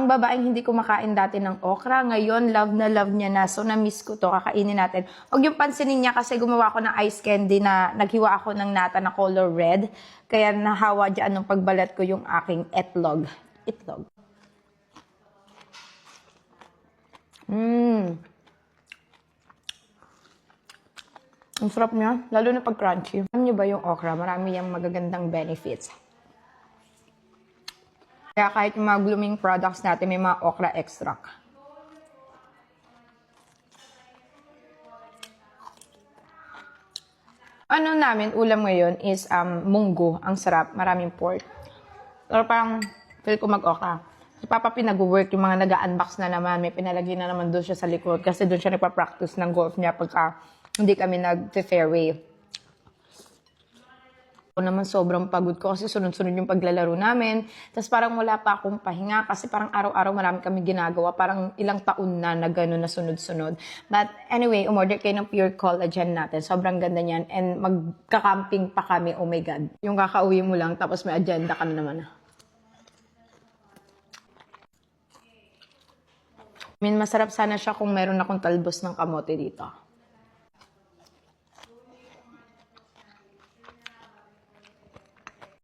Ang babaeng hindi kumakain dati ng okra, ngayon love na love niya na. So na-miss ko to, kakainin natin. Huwag yung pansinin niya kasi gumawa ako ng ice candy na naghiwa ako ng nata na color red. Kaya nahawa dyan nung pagbalat ko yung aking itlog. Ang sarap niya, lalo na pag crunchy. Alam niyo ba yung okra, marami yung magagandang benefits. Kaya kahit yung mga blooming products natin, may mga okra extract. Ano namin, ulam ngayon is munggo. Ang sarap, maraming pork. Pero parang feel ko mag-okra. Si Papa pinag-work, yung mga nag-unbox na naman, may pinalagay na naman doon siya sa likod kasi doon siya nagpa-practice ng golf niya pagka hindi kami nag-fairway. Ako naman sobrang pagod ko kasi sunod-sunod yung paglalaro namin. Tapos parang wala pa akong pahinga kasi parang araw-araw marami kami ginagawa. Parang ilang taon na gano'n na sunod-sunod. But anyway, umorder kayo ng pure collagen natin. Sobrang ganda niyan. And magka-camping pa kami. Oh my God. Yung kakauwi mo lang tapos may agenda ka na naman. Masarap sana siya kung meron akong talbos ng kamote dito.